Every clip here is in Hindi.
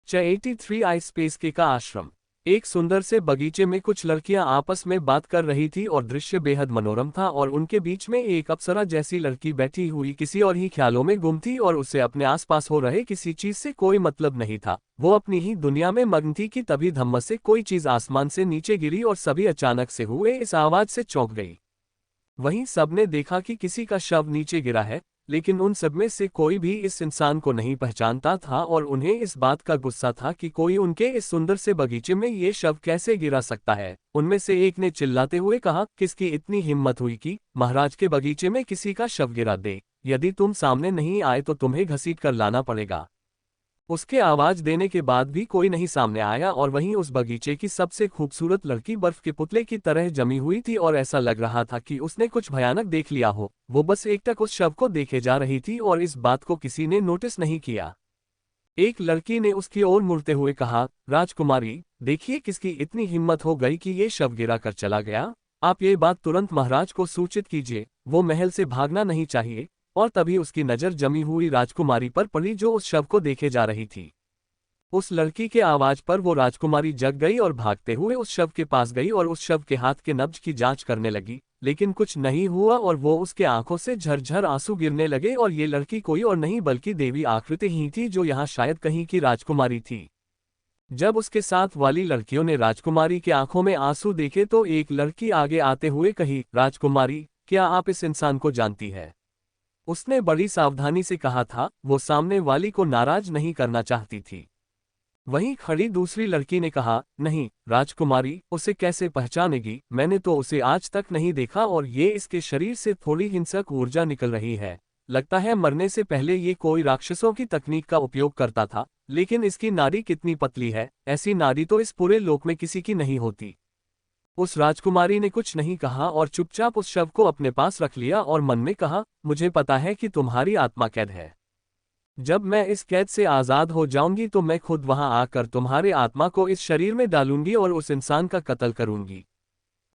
च83 आई स्पेस के का आश्रम। एक सुंदर से बगीचे में कुछ लड़कियां आपस में बात कर रही थी और दृश्य बेहद मनोरम था और उनके बीच में एक अप्सरा जैसी लड़की बैठी हुई किसी और ही ख्यालों में गुम थी और उसे अपने आसपास हो रहे किसी चीज से कोई मतलब नहीं था। वो अपनी ही दुनिया में मग्न थी कि तभी धम्मस से कोई चीज आसमान से नीचे गिरी और सभी अचानक से हुए इस आवाज से चौंक गई। वहीं सबने देखा कि किसी का शव नीचे गिरा है, लेकिन उन सब में से कोई भी इस इंसान को नहीं पहचानता था और उन्हें इस बात का गुस्सा था कि कोई उनके इस सुंदर से बगीचे में ये शव कैसे गिरा सकता है। उनमें से एक ने चिल्लाते हुए कहा, किसकी इतनी हिम्मत हुई कि महाराज के बगीचे में किसी का शव गिरा दे? यदि तुम सामने नहीं आए तो तुम्हें घसीट कर लाना पड़ेगा। उसके आवाज देने के बाद भी कोई नहीं सामने आया और वहीं उस बगीचे की सबसे खूबसूरत लड़की बर्फ के पुतले की तरह जमी हुई थी और ऐसा लग रहा था कि उसने कुछ भयानक देख लिया हो। वो बस एकटक उस शव को देखे जा रही थी और इस बात को किसी ने नोटिस नहीं किया। एक लड़की ने उसकी ओर मुड़ते हुए कहा, राजकुमारी, देखिए किसकी इतनी हिम्मत हो गई कि ये शव गिरा कर चला गया। आप ये बात तुरंत महाराज को सूचित कीजिए, वो महल से भागना नहीं चाहिए। और तभी उसकी नज़र जमी हुई राजकुमारी पर पड़ी जो उस शव को देखे जा रही थी। उस लड़की के आवाज पर वो राजकुमारी जग गई और भागते हुए उस शव के पास गई और उस शव के हाथ के नब्ज की जांच करने लगी, लेकिन कुछ नहीं हुआ और वो उसके आंखों से झरझर आंसू गिरने लगे और ये लड़की कोई और नहीं बल्कि देवी आकृति ही थी जो यहाँ शायद कहीं की राजकुमारी थी। जब उसके साथ वाली लड़कियों ने राजकुमारी के आंखों में आंसू देखे तो एक लड़की आगे आते हुए कही, राजकुमारी, क्या आप इस इंसान को जानती है? उसने बड़ी सावधानी से कहा था, वो सामने वाली को नाराज नहीं करना चाहती थी। वहीं खड़ी दूसरी लड़की ने कहा, नहीं राजकुमारी, उसे कैसे पहचानेगी? मैंने तो उसे आज तक नहीं देखा और ये इसके शरीर से थोड़ी हिंसक ऊर्जा निकल रही है। लगता है मरने से पहले ये कोई राक्षसों की तकनीक का उपयोग करता था। लेकिन इसकी नाड़ी कितनी पतली है, ऐसी नाड़ी तो इस पूरे लोक में किसी की नहीं होती। उस राजकुमारी ने कुछ नहीं कहा और चुपचाप उस शव को अपने पास रख लिया और मन में कहा, मुझे पता है कि तुम्हारी आत्मा कैद है। जब मैं इस कैद से आज़ाद हो जाऊंगी तो मैं खुद वहां आकर तुम्हारे आत्मा को इस शरीर में डालूंगी और उस इंसान का कत्ल करूंगी।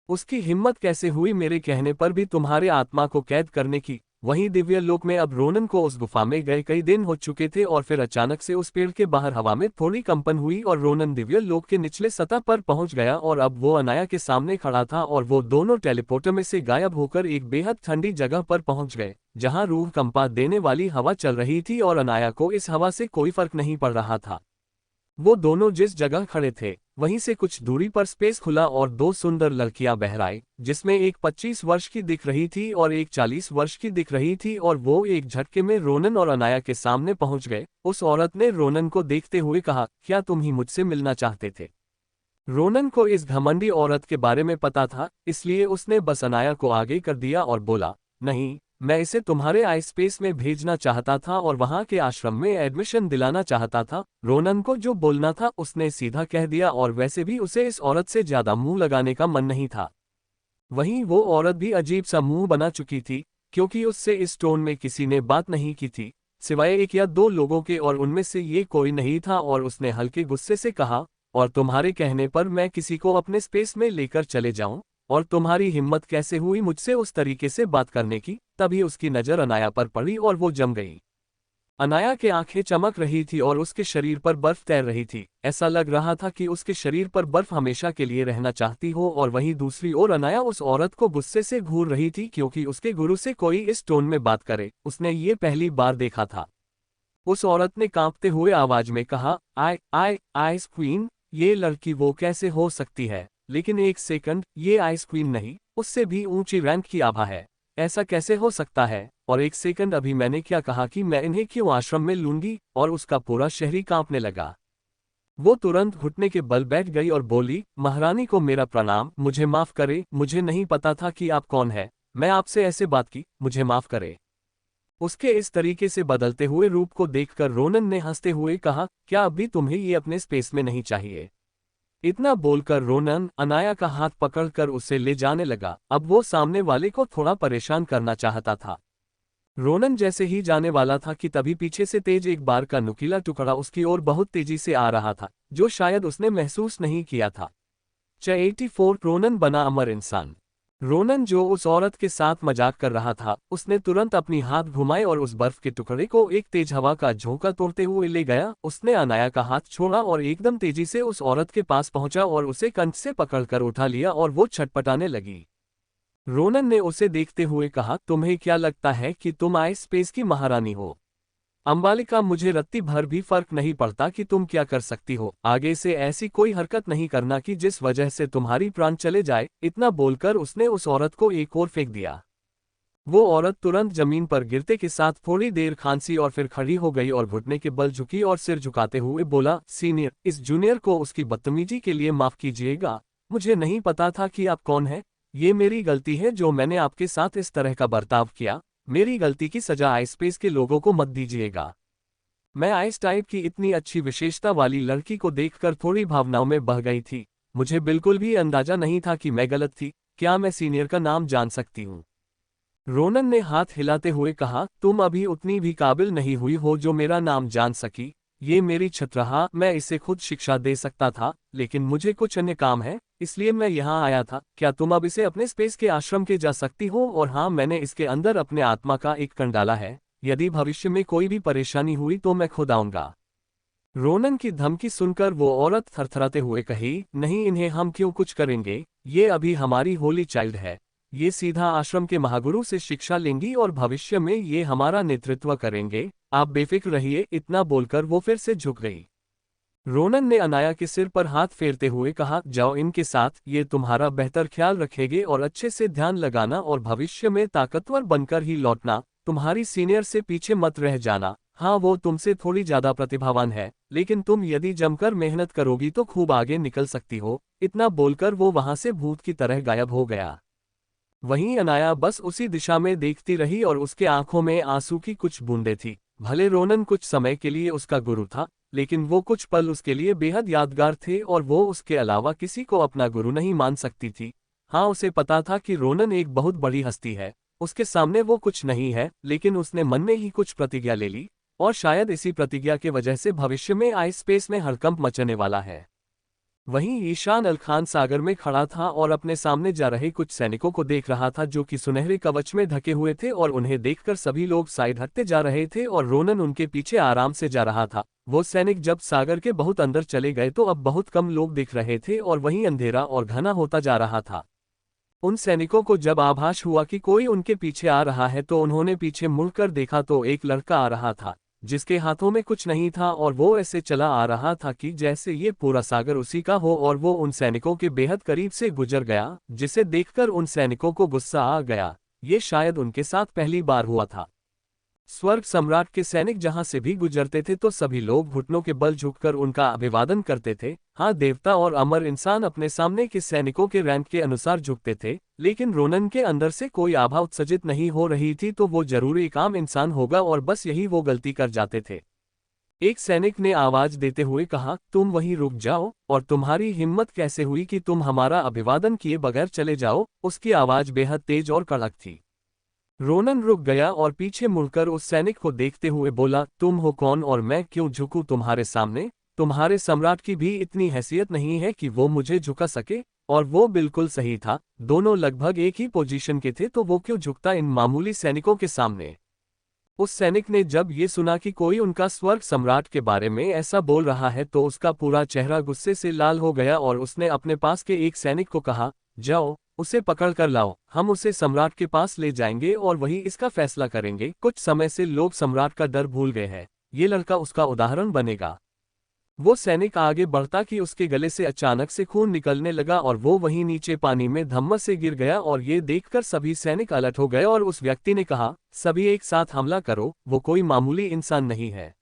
उसकी हिम्मत कैसे हुई मेरे कहने पर भी तुम्हारे आत्मा को कैद करने की? वहीं दिव्य लोक में अब रोनन को उस गुफा में गए कई दिन हो चुके थे और फिर अचानक से उस पेड़ के बाहर हवा में थोड़ी कंपन हुई और रोनन दिव्य लोक के निचले सतह पर पहुंच गया और अब वो अनाया के सामने खड़ा था और वो दोनों टेलीपोर्टर में से गायब होकर एक बेहद ठंडी जगह पर पहुंच गए, जहां रूह कंपा देने वाली हवा चल रही थी और अनाया को इस हवा से कोई फर्क नहीं पड़ रहा था। वो दोनों जिस जगह खड़े थे वहीं से कुछ दूरी पर स्पेस खुला और दो सुंदर लड़कियां बहर आई, जिसमें एक 25 वर्ष की दिख रही थी और एक 40 वर्ष की दिख रही थी और वो एक झटके में रोनन और अनाया के सामने पहुंच गए। उस औरत ने रोनन को देखते हुए कहा, क्या तुम ही मुझसे मिलना चाहते थे? रोनन को इस घमंडी औरत के बारे में पता था, इसलिए उसने बस अनाया को आगे कर दिया और बोला, नहीं, मैं इसे तुम्हारे आई स्पेस में भेजना चाहता था और वहां के आश्रम में एडमिशन दिलाना चाहता था। रोनन को जो बोलना था उसने सीधा कह दिया और वैसे भी उसे इस औरत से ज्यादा मुंह लगाने का मन नहीं था। वहीं वो औरत भी अजीब सा मुंह बना चुकी थी, क्योंकि उससे इस टोन में किसी ने बात नहीं की थी सिवाय एक या दो लोगों के और उनमें से ये कोई नहीं था और उसने हल्के गुस्से से कहा, और तुम्हारे कहने पर मैं किसी को अपने स्पेस में लेकर चले जाऊं? और तुम्हारी हिम्मत कैसे हुई मुझसे उस तरीके से बात करने की? तभी उसकी नज़र अनाया पर पड़ी और वो जम गई। अनाया की आंखें चमक रही थी और उसके शरीर पर बर्फ तैर रही थी। ऐसा लग रहा था कि उसके शरीर पर बर्फ हमेशा के लिए रहना चाहती हो। और वहीं दूसरी ओर अनाया उस औरत को गुस्से से घूर रही थी, क्योंकि उसके गुरु से कोई इस टोन में बात करे उसने ये पहली बार देखा था। उस औरत ने कांपते हुए आवाज में कहा, आइस क्वीन, ये लड़की वो कैसे हो सकती है? लेकिन एक सेकंड, ये आइस क्वीन नहीं, उससे भी ऊंची रैंक की आभा है। ऐसा कैसे हो सकता है? और एक सेकंड, अभी मैंने क्या कहा कि मैं इन्हें क्यों आश्रम में लूंगी? और उसका पूरा शहरी कांपने लगा। वो तुरंत घुटने के बल बैठ गई और बोली, महारानी को मेरा प्रणाम, मुझे माफ करे, मुझे नहीं पता था कि आप कौन है। मैं आपसे ऐसे बात की, मुझे माफ करे। उसके इस तरीके से बदलते हुए रूप को देखकर रोनन ने हंसते हुए कहा, क्या अभी तुम्हें ये अपने स्पेस में नहीं चाहिए? इतना बोलकर रोनन अनाया का हाथ पकड़कर उसे ले जाने लगा। अब वो सामने वाले को थोड़ा परेशान करना चाहता था। रोनन जैसे ही जाने वाला था कि तभी पीछे से तेज एक बार का नुकीला टुकड़ा उसकी ओर बहुत तेजी से आ रहा था, जो शायद उसने महसूस नहीं किया था। च84 रोनन बना अमर इंसान। रोनन, जो उस औरत के साथ मजाक कर रहा था, उसने तुरंत अपनी हाथ घुमाए और उस बर्फ के टुकड़े को एक तेज हवा का झोंका तोड़ते हुए ले गया। उसने अनाया का हाथ छोड़ा और एकदम तेजी से उस औरत के पास पहुंचा और उसे कंठ से पकड़कर उठा लिया और वो छटपटाने लगी। रोनन ने उसे देखते हुए कहा, तुम्हें क्या लगता है कि तुम आइस स्पेस की महारानी हो? अंबालिका, मुझे रत्ती भर भी फर्क नहीं पड़ता कि तुम क्या कर सकती हो। आगे से ऐसी कोई हरकत नहीं करना कि जिस वजह से तुम्हारी प्राण चले जाए। इतना बोलकर उसने उस औरत को एक और फेंक दिया। वो औरत तुरंत जमीन पर गिरते के साथ थोड़ी देर खांसी और फिर खड़ी हो गई और घुटने के बल झुकी और सिर झुकाते हुए बोला, सीनियर, इस जूनियर को उसकी बदतमीजी के लिए माफ कीजिएगा। मुझे नहीं पता था कि आप कौन हैं। ये मेरी गलती है जो मैंने आपके साथ इस तरह का बर्ताव किया। मेरी गलती की सजा आइस स्पेस के लोगों को मत दीजिएगा। मैं आइस टाइप की इतनी अच्छी विशेषता वाली लड़की को देखकर थोड़ी भावनाओं में बह गई थी। मुझे बिल्कुल भी अंदाजा नहीं था कि मैं गलत थी। क्या मैं सीनियर का नाम जान सकती हूँ? रोनन ने हाथ हिलाते हुए कहा, तुम अभी उतनी भी काबिल नहीं हुई हो जो मेरा नाम जान सकी। ये मेरी छत रहा, मैं इसे खुद शिक्षा दे सकता था, लेकिन मुझे कुछ अन्य काम है, इसलिए मैं यहाँ आया था। क्या तुम अब इसे अपने स्पेस के आश्रम के जा सकती हो? और हाँ, मैंने इसके अंदर अपने आत्मा का एक कण डाला है। यदि भविष्य में कोई भी परेशानी हुई तो मैं खुद आऊंगा। रोनन की धमकी सुनकर वो औरत थरथराते हुए कही, नहीं, इन्हें हम क्यों कुछ करेंगे? ये अभी हमारी होली चाइल्ड है। ये सीधा आश्रम के महागुरु से शिक्षा लेंगी और भविष्य में ये हमारा नेतृत्व करेंगे। आप बेफिक्र रहिए। इतना बोलकर वो फिर से झुक गई। रोनन ने अनाया के सिर पर हाथ फेरते हुए कहा, जाओ इनके साथ, ये तुम्हारा बेहतर ख्याल रखेंगे और अच्छे से ध्यान लगाना और भविष्य में ताकतवर बनकर ही लौटना। तुम्हारी सीनियर से पीछे मत रह जाना। हाँ, वो तुमसे थोड़ी ज्यादा प्रतिभावान है, लेकिन तुम यदि जमकर मेहनत करोगी तो खूब आगे निकल सकती हो। इतना बोलकर वो वहां से भूत की तरह गायब हो गया। वहीं अनाया बस उसी दिशा में देखती रही और उसके आंखों में आंसू की कुछ बूंदें थी। भले रोनन कुछ समय के लिए उसका गुरु था, लेकिन वो कुछ पल उसके लिए बेहद यादगार थे और वो उसके अलावा किसी को अपना गुरु नहीं मान सकती थी। हाँ, उसे पता था कि रोनन एक बहुत बड़ी हस्ती है, उसके सामने वो कुछ नहीं है, लेकिन उसने मन में ही कुछ प्रतिज्ञा ले ली, और शायद इसी प्रतिज्ञा के वजह से भविष्य में आइस स्पेस में हड़कंप मचने वाला है। वहीं ईशान अल खान सागर में खड़ा था और अपने सामने जा रहे कुछ सैनिकों को देख रहा था जो कि सुनहरे कवच में ढके हुए थे, और उन्हें देखकर सभी लोग साइड हटते जा रहे थे और रोनन उनके पीछे आराम से जा रहा था। वो सैनिक जब सागर के बहुत अंदर चले गए तो अब बहुत कम लोग दिख रहे थे और वहीं अंधेरा और घना होता जा रहा था। उन सैनिकों को जब आभास हुआ कि कोई उनके पीछे आ रहा है तो उन्होंने पीछे मुड़कर देखा तो एक लड़का आ रहा था, जिसके हाथों में कुछ नहीं था और वो ऐसे चला आ रहा था कि जैसे ये पूरा सागर उसी का हो, और वो उन सैनिकों के बेहद करीब से गुजर गया, जिसे देखकर उन सैनिकों को गुस्सा आ गया। ये शायद उनके साथ पहली बार हुआ था। स्वर्ग सम्राट के सैनिक जहां से भी गुजरते थे तो सभी लोग घुटनों के बल झुककर उनका अभिवादन करते थे। हाँ, देवता और अमर इंसान अपने सामने के सैनिकों के रैंक के अनुसार झुकते थे, लेकिन रोनन के अंदर से कोई आभा उत्सर्जित नहीं हो रही थी, तो वो जरूर एक आम इंसान होगा और बस यही वो गलती कर जाते थे। एक सैनिक ने आवाज देते हुए कहा, तुम वहीं रुक जाओ, और तुम्हारी हिम्मत कैसे हुई कि तुम हमारा अभिवादन किए बगैर चले जाओ? उसकी आवाज बेहद तेज और कड़क थी। रोनन रुक गया और पीछे मुड़कर उस सैनिक को देखते हुए बोला, तुम हो कौन और मैं क्यों झुकूं तुम्हारे सामने? तुम्हारे सम्राट की भी इतनी हैसियत नहीं है कि वो मुझे झुका सके? और वो बिल्कुल सही था, दोनों लगभग एक ही पोजीशन के थे, तो वो क्यों झुकता इन मामूली सैनिकों के सामने? उस सैनिक ने जब ये सुना कि कोई उनका स्वर्ग सम्राट के बारे में ऐसा बोल रहा है तो उसका पूरा चेहरा गुस्से से लाल हो गया और उसने अपने पास के एक सैनिक को कहा, जाओ, उसे पकड़ कर लाओ, हम उसे सम्राट के पास ले जाएंगे और वही इसका फैसला करेंगे। कुछ समय से लोग सम्राट का डर भूल गए हैं, ये लड़का उसका उदाहरण बनेगा। वो सैनिक आगे बढ़ता कि उसके गले से अचानक से खून निकलने लगा और वो वहीं नीचे पानी में धम्मस से गिर गया, और ये देखकर सभी सैनिक अलर्ट हो गए और उस व्यक्ति ने कहा, सभी एक साथ हमला करो, वो कोई मामूली इंसान नहीं है।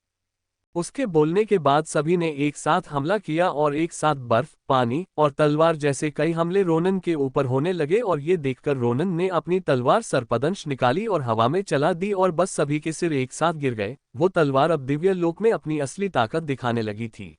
उसके बोलने के बाद सभी ने एक साथ हमला किया और एक साथ बर्फ, पानी और तलवार जैसे कई हमले रोनन के ऊपर होने लगे, और ये देखकर रोनन ने अपनी तलवार सर्पदंश निकाली और हवा में चला दी और बस सभी के सिर एक साथ गिर गए। वो तलवार अब दिव्य लोक में अपनी असली ताकत दिखाने लगी थी।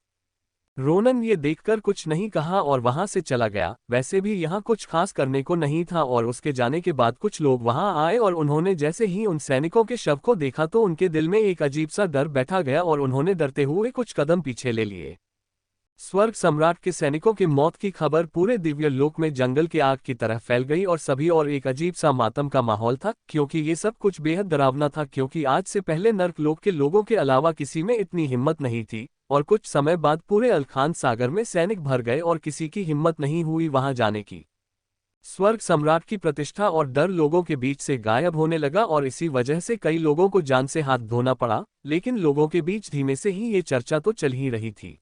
रोनन ये देखकर कुछ नहीं कहा और वहां से चला गया। वैसे भी यहाँ कुछ खास करने को नहीं था, और उसके जाने के बाद कुछ लोग वहां आए और उन्होंने जैसे ही उन सैनिकों के शव को देखा तो उनके दिल में एक अजीब सा डर बैठा गया और उन्होंने डरते हुए कुछ कदम पीछे ले लिए। स्वर्ग सम्राट के सैनिकों की मौत की खबर पूरे दिव्य लोक में जंगल की आग की तरह फैल गई और सभी और एक अजीब सा मातम का माहौल था, क्योंकि ये सब कुछ बेहद डरावना था, क्योंकि आज से पहले नर्क लोक के लोगों के अलावा किसी में इतनी हिम्मत नहीं थी। और कुछ समय बाद पूरे अलखान सागर में सैनिक भर गए और किसी की हिम्मत नहीं हुई वहां जाने की। स्वर्ग सम्राट की प्रतिष्ठा और डर लोगों के बीच से गायब होने लगा और इसी वजह से कई लोगों को जान से हाथ धोना पड़ा, लेकिन लोगों के बीच धीमे से ही ये चर्चा तो चल ही रही थी।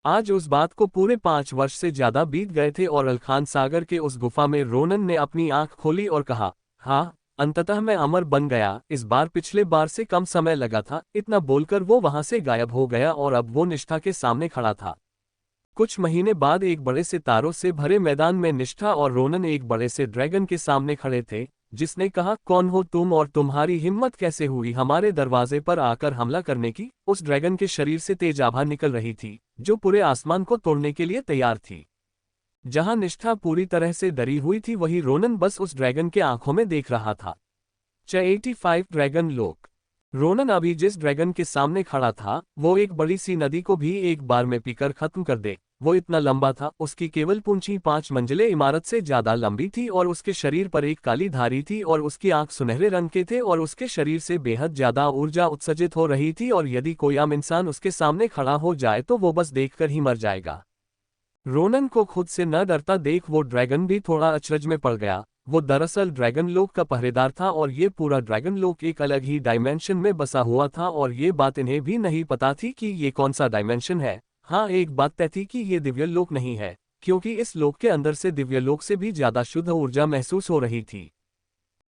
आज उस बात को पूरे 5 वर्ष से ज्यादा बीत गए थे और अलखान सागर के उस गुफा में रोनन ने अपनी आंख खोली और कहा, हाँ, अंततः मैं अमर बन गया। इस बार पिछले बार से कम समय लगा था। इतना बोलकर वो वहां से गायब हो गया और अब वो निष्ठा के सामने खड़ा था। कुछ महीने बाद एक बड़े से तारों से भरे मैदान में निष्ठा और रोनन एक बड़े से ड्रैगन के सामने खड़े थे, जिसने कहा, कौन हो तुम और तुम्हारी हिम्मत कैसे हुई हमारे दरवाजे पर आकर हमला करने की। उस ड्रैगन के शरीर से तेज आभा निकल रही थी, जो पूरे आसमान को तोड़ने के लिए तैयार थी। जहां निष्ठा पूरी तरह से डरी हुई थी, वही रोनन बस उस ड्रैगन के आंखों में देख रहा था। 85 ड्रैगन लोक। रोनन अभी जिस ड्रैगन के सामने खड़ा था, वो एक बड़ी सी नदी को भी एक बार में पीकर खत्म कर दे। वो इतना लंबा था, उसकी केवल पूंछी 5 मंजिले इमारत से ज्यादा लंबी थी और उसके शरीर पर एक काली धारी थी और उसकी आंख सुनहरे रंग के थे और उसके शरीर से बेहद ज्यादा ऊर्जा उत्सर्जित हो रही थी और यदि कोई आम इंसान उसके सामने खड़ा हो जाए तो वो बस देखकर ही मर जाएगा। रोनन को खुद से न डरता देख वो ड्रैगन भी थोड़ा अचरज में पड़ गया। वो दरअसल ड्रैगन लोक का पहरेदार था और ये पूरा ड्रैगन लोक एक अलग ही डायमेंशन में बसा हुआ था और ये बात इन्हें भी नहीं पता थी कि ये कौन सा डायमेंशन है। हाँ, एक बात तय थी कि ये दिव्य लोक नहीं है, क्योंकि इस लोक के अंदर से दिव्य लोक से भी ज्यादा शुद्ध ऊर्जा महसूस हो रही थी।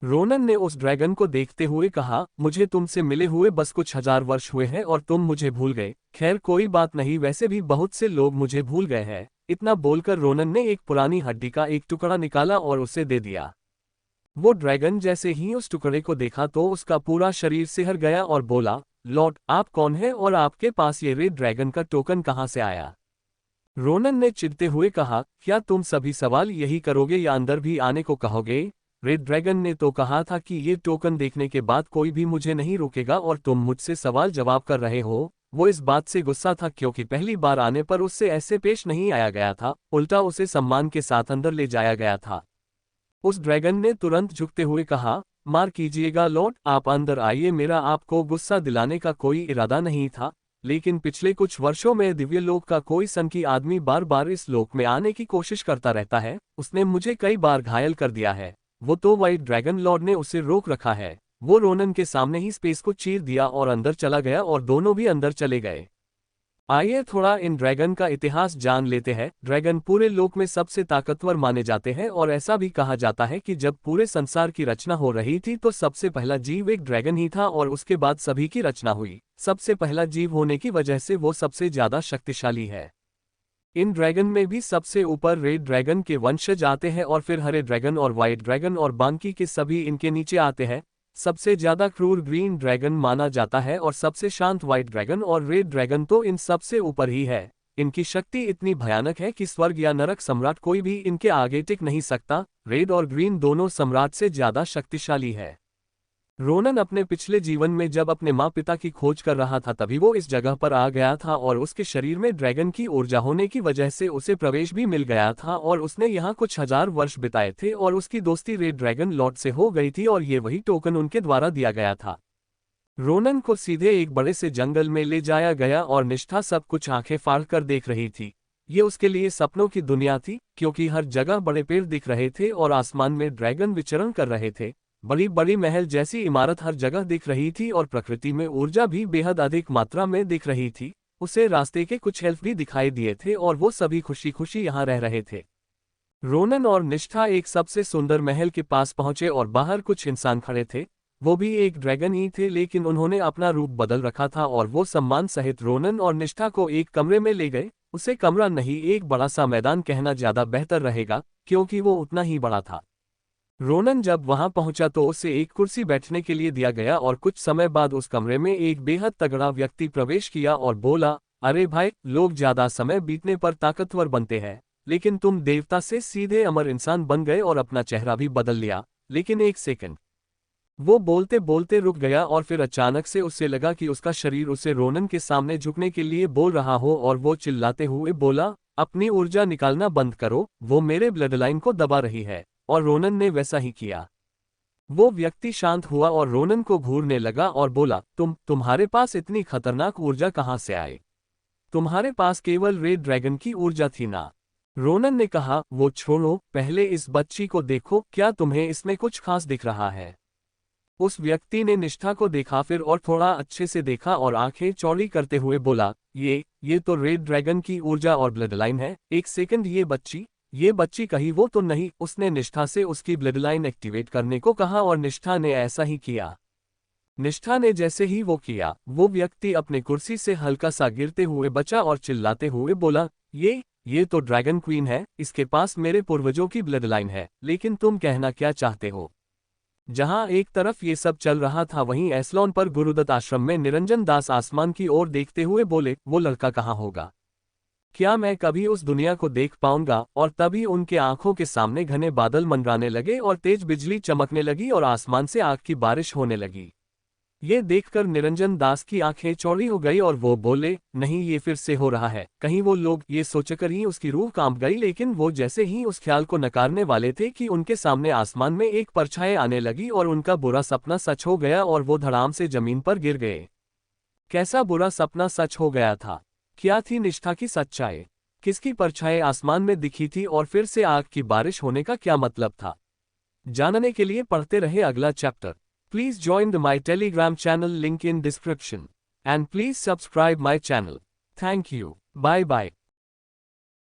रोनन ने उस ड्रैगन को देखते हुए कहा, मुझे तुमसे मिले हुए बस कुछ हजार वर्ष हुए हैं और तुम मुझे भूल गए। खैर कोई बात नहीं, वैसे भी बहुत से लोग मुझे भूल गए हैं। इतना बोलकर रोनन ने एक पुरानी हड्डी का एक टुकड़ा निकाला और उसे दे दिया। वो ड्रैगन जैसे ही उस टुकड़े को देखा तो उसका पूरा शरीर सिहर गया और बोला, लॉर्ड, आप कौन हैं और आपके पास ये रेड ड्रैगन का टोकन कहाँ से आया? रोनन ने चिढ़ते हुए कहा, क्या तुम सभी सवाल यही करोगे या अंदर भी आने को कहोगे? रेड ड्रैगन ने तो कहा था कि ये टोकन देखने के बाद कोई भी मुझे नहीं रोकेगा और तुम मुझसे सवाल जवाब कर रहे हो। वो इस बात से गुस्सा था क्योंकि पहली बार आने पर उससे ऐसे पेश नहीं आया गया था, उल्टा उसे सम्मान के साथ अंदर ले जाया गया था। उस ड्रैगन ने तुरंत झुकते हुए कहा, मार कीजिएगा लॉर्ड, आप अंदर आइए, मेरा आपको गुस्सा दिलाने का कोई इरादा नहीं था, लेकिन पिछले कुछ वर्षों में दिव्य लोक का कोई सनकी आदमी बार बार इस लोक में आने की कोशिश करता रहता है। उसने मुझे कई बार घायल कर दिया है। वो तो व्हाइट ड्रैगन लॉर्ड ने उसे रोक रखा है। वो रोनन के सामने ही स्पेस को चीर दिया और अंदर चला गया और दोनों भी अंदर चले गए। आइए थोड़ा इन ड्रैगन का इतिहास जान लेते हैं। ड्रैगन पूरे लोक में सबसे ताकतवर माने जाते हैं और ऐसा भी कहा जाता है कि जब पूरे संसार की रचना हो रही थी तो सबसे पहला जीव एक ड्रैगन ही था और उसके बाद सभी की रचना हुई। सबसे पहला जीव होने की वजह से वो सबसे ज्यादा शक्तिशाली है। इन ड्रैगन में भी सबसे ऊपर रेड ड्रैगन के वंशज आते हैं और फिर हरे ड्रैगन और व्हाइट ड्रैगन और बाकी के सभी इनके नीचे आते हैं। सबसे ज्यादा क्रूर ग्रीन ड्रैगन माना जाता है और सबसे शांत व्हाइट ड्रैगन और रेड ड्रैगन तो इन सबसे ऊपर ही है। इनकी शक्ति इतनी भयानक है कि स्वर्ग या नरक सम्राट कोई भी इनके आगे टिक नहीं सकता। रेड और ग्रीन दोनों सम्राट से ज्यादा शक्तिशाली है। रोनन अपने पिछले जीवन में जब अपने माँ पिता की खोज कर रहा था तभी वो इस जगह पर आ गया था और उसके शरीर में ड्रैगन की ऊर्जा होने की वजह से उसे प्रवेश भी मिल गया था और उसने यहाँ कुछ हजार वर्ष बिताए थे और उसकी दोस्ती रेड ड्रैगन लॉर्ड से हो गई थी और ये वही टोकन उनके द्वारा दिया गया था। रोनन को सीधे एक बड़े से जंगल में ले जाया गया और निष्ठा सब कुछ आंखें फाड़ कर देख रही थी। ये उसके लिए सपनों की दुनिया थी, क्योंकि हर जगह बड़े पेड़ दिख रहे थे और आसमान में ड्रैगन विचरण कर रहे थे। बड़ी बड़ी महल जैसी इमारत हर जगह दिख रही थी और प्रकृति में ऊर्जा भी बेहद अधिक मात्रा में दिख रही थी। उसे रास्ते के कुछ एल्फ भी दिखाई दिए थे और वो सभी खुशी खुशी यहाँ रह रहे थे। रोनन और निष्ठा एक सबसे सुंदर महल के पास पहुंचे और बाहर कुछ इंसान खड़े थे। वो भी एक ड्रैगन ही थे, लेकिन उन्होंने अपना रूप बदल रखा था और वो सम्मान सहित रोनन और निष्ठा को एक कमरे में ले गए। उसे कमरा नहीं, एक बड़ा सा मैदान कहना ज्यादा बेहतर रहेगा, क्योंकि वो उतना ही बड़ा था। रोनन जब वहां पहुंचा तो उसे एक कुर्सी बैठने के लिए दिया गया और कुछ समय बाद उस कमरे में एक बेहद तगड़ा व्यक्ति प्रवेश किया और बोला, अरे भाई, लोग ज्यादा समय बीतने पर ताकतवर बनते हैं, लेकिन तुम देवता से सीधे अमर इंसान बन गए और अपना चेहरा भी बदल लिया। लेकिन एक सेकंड, वो बोलते बोलते रुक गया और फिर अचानक से उससे लगा कि उसका शरीर उसे रोनन के सामने झुकने के लिए बोल रहा हो और वो चिल्लाते हुए बोला, अपनी ऊर्जा निकालना बंद करो, वो मेरे ब्लड लाइन को दबा रही है। और रोनन ने वैसा ही किया। वो व्यक्ति शांत हुआ और रोनन को घूरने लगा और बोला, तुम्हारे पास इतनी खतरनाक ऊर्जा कहाँ से आई? तुम्हारे पास केवल रेड ड्रैगन की ऊर्जा थी ना? रोनन ने कहा, वो छोड़ो, पहले इस बच्ची को देखो, क्या तुम्हें इसमें कुछ खास दिख रहा है? उस व्यक्ति ने निष्ठा को देखा, फिर और थोड़ा अच्छे से देखा और आंखें चौड़ी करते हुए बोला, ये तो रेड ड्रैगन की ऊर्जा और ब्लड लाइन है। एक सेकंड, ये बच्ची कहीं वो तो नहीं? उसने निष्ठा से उसकी ब्लड लाइन एक्टिवेट करने को कहा और निष्ठा ने ऐसा ही किया। निष्ठा ने जैसे ही वो किया, वो व्यक्ति अपने कुर्सी से हल्का सा गिरते हुए बचा और चिल्लाते हुए बोला, ये तो ड्रैगन क्वीन है, इसके पास मेरे पूर्वजों की ब्लड लाइन है। लेकिन तुम कहना क्या चाहते हो? जहां एक तरफ ये सब चल रहा था, वहीं एस्लोन पर गुरुदत्त आश्रम में निरंजन दास आसमान की ओर देखते हुए बोले, वो लड़का कहाँ होगा? क्या मैं कभी उस दुनिया को देख पाऊंगा? और तभी उनके आंखों के सामने घने बादल मंडराने लगे और तेज बिजली चमकने लगी और आसमान से आग की बारिश होने लगी। ये देखकर निरंजन दास की आंखें चौड़ी हो गई और वो बोले, नहीं, ये फिर से हो रहा है कहीं? वो लोग, ये सोचकर ही उसकी रूह कांप गई। लेकिन वो जैसे ही उस ख्याल को नकारने वाले थे कि उनके सामने आसमान में एक परछाई आने लगी और उनका बुरा सपना सच हो गया और वो धड़ाम से जमीन पर गिर गए। कैसा बुरा सपना सच हो गया था? क्या थी निष्ठा की सच्चाई? किसकी परछाई आसमान में दिखी थी और फिर से आग की बारिश होने का क्या मतलब था? जानने के लिए पढ़ते रहे अगला chapter. Please join my Telegram channel, link in description. And please subscribe my channel. Thank you. Bye bye.